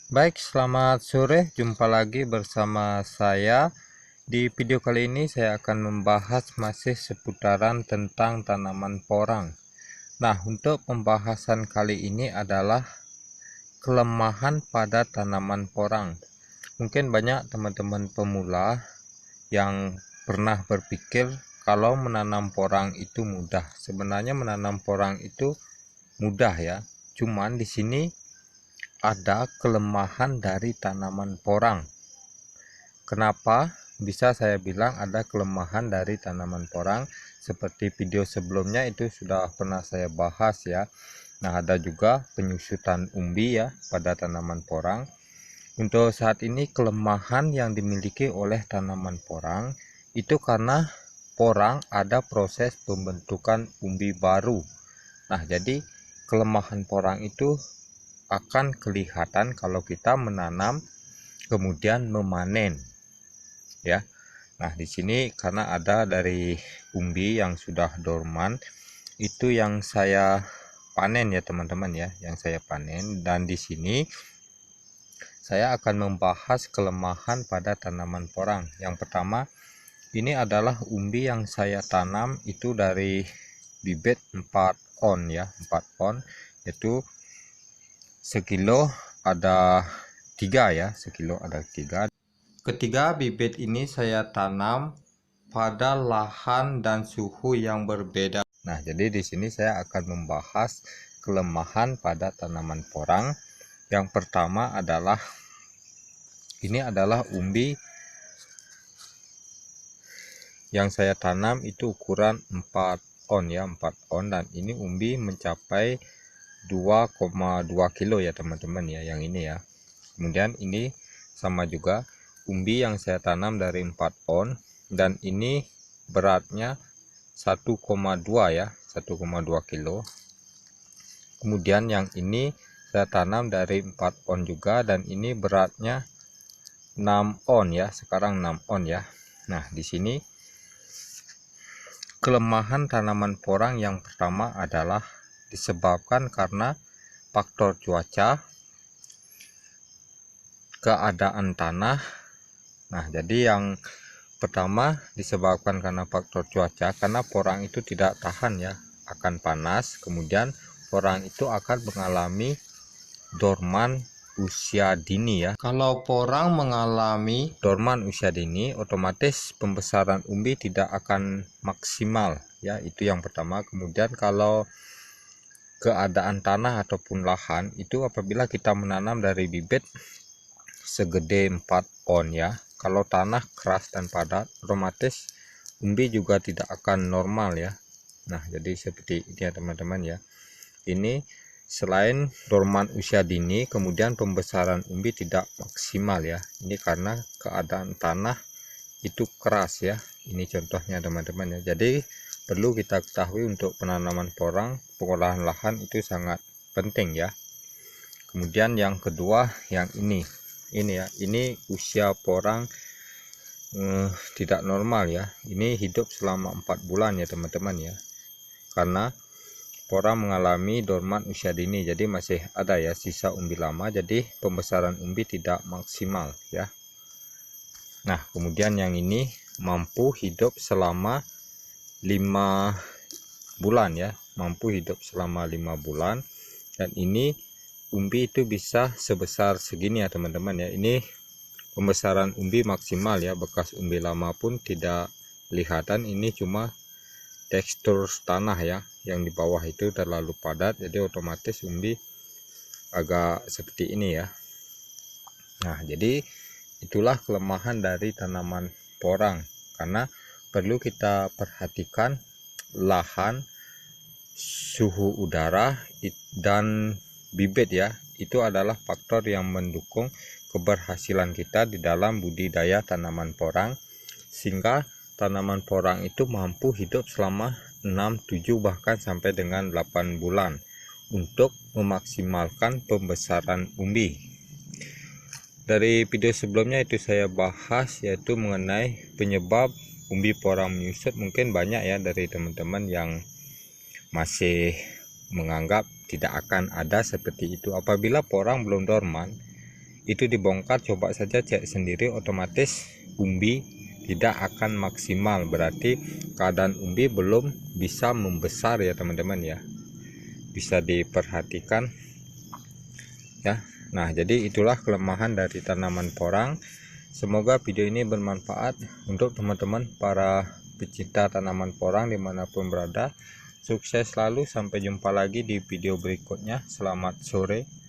Baik, selamat sore. Jumpa lagi bersama saya. Di video kali ini saya akan membahas masih seputaran tentang tanaman porang. Nah, untuk pembahasan kali ini adalah kelemahan pada tanaman porang. Mungkin banyak teman-teman pemula yang pernah berpikir kalau menanam porang itu mudah. Sebenarnya menanam porang itu mudah ya. Cuman di sini ada kelemahan dari tanaman porang. Kenapa bisa saya bilang ada kelemahan dari tanaman porang? Seperti video sebelumnya itu sudah pernah saya bahas ya. Nah, ada juga penyusutan umbi ya pada tanaman porang. Untuk saat ini kelemahan yang dimiliki oleh tanaman porang itu karena porang ada proses pembentukan umbi baru. Nah, jadi kelemahan porang itu akan kelihatan kalau kita menanam kemudian memanen ya. Nah, di sini karena ada dari umbi yang sudah dorman itu yang saya panen ya teman-teman ya, yang saya panen. Dan di sini saya akan membahas kelemahan pada tanaman porang. Yang pertama, ini adalah umbi yang saya tanam itu dari bibit 4 on ya, 4 on, yaitu sekilo ada 3 ya, sekilo ada 3. Ketiga bibit ini saya tanam pada lahan dan suhu yang berbeda. Nah, jadi di sini saya akan membahas kelemahan pada tanaman porang. Yang pertama adalah ini adalah umbi yang saya tanam itu ukuran 4 on ya, 4 on, dan ini umbi mencapai 2,2 kilo ya teman-teman ya, yang ini ya. Kemudian ini sama juga umbi yang saya tanam dari 4 on dan ini beratnya 1,2 ya, 1,2 kilo. Kemudian yang ini saya tanam dari 4 on juga dan ini beratnya 6 on ya, sekarang 6 on ya. Nah, di sini kelemahan tanaman porang yang pertama adalah disebabkan karena faktor cuaca, keadaan tanah. Nah, jadi yang pertama disebabkan karena faktor cuaca, karena porang itu tidak tahan ya akan panas. Kemudian porang itu akan mengalami dorman usia dini ya. Kalau porang mengalami dorman usia dini, otomatis pembesaran umbi tidak akan maksimal ya, itu yang pertama. Kemudian kalau keadaan tanah ataupun lahan itu apabila kita menanam dari bibit segede 4 on ya, kalau tanah keras dan padat otomatis umbi juga tidak akan normal ya. Nah, jadi seperti ini ya teman-teman ya. Ini selain dorman usia dini, kemudian pembesaran umbi tidak maksimal ya. Ini karena keadaan tanah itu keras ya. Ini contohnya teman-teman ya. Jadi perlu kita ketahui untuk penanaman porang, pengolahan lahan itu sangat penting ya. Kemudian yang kedua yang ini ya, ini usia porang tidak normal ya. Ini hidup selama 4 bulan ya teman-teman ya, karena porang mengalami dorman usia dini, jadi masih ada ya sisa umbi lama, jadi pembesaran umbi tidak maksimal ya. Nah, kemudian yang ini mampu hidup selama 5 bulan ya, mampu hidup selama 5 bulan, dan ini umbi itu bisa sebesar segini ya teman-teman ya. Ini pembesaran umbi maksimal ya, bekas umbi lama pun tidak kelihatan. Ini cuma tekstur tanah ya, yang di bawah itu terlalu padat, jadi otomatis umbi agak seperti ini ya. Nah, jadi itulah kelemahan dari tanaman porang, karena perlu kita perhatikan lahan, suhu udara, dan bibit ya. Itu adalah faktor yang mendukung keberhasilan kita di dalam budidaya tanaman porang, sehingga tanaman porang itu mampu hidup selama 6, 7 bahkan sampai dengan 8 bulan untuk memaksimalkan pembesaran umbi. Dari video sebelumnya itu saya bahas yaitu mengenai penyebab umbi porang menyusut. Mungkin banyak ya dari teman-teman yang masih menganggap tidak akan ada seperti itu. Apabila porang belum dorman, itu dibongkar, coba saja cek sendiri, otomatis umbi tidak akan maksimal, berarti keadaan umbi belum bisa membesar ya teman-teman ya, bisa diperhatikan ya. Nah, jadi itulah kelemahan dari tanaman porang. Semoga video ini bermanfaat untuk teman-teman para pecinta tanaman porang dimanapun berada. Sukses selalu, sampai jumpa lagi di video berikutnya. Selamat sore.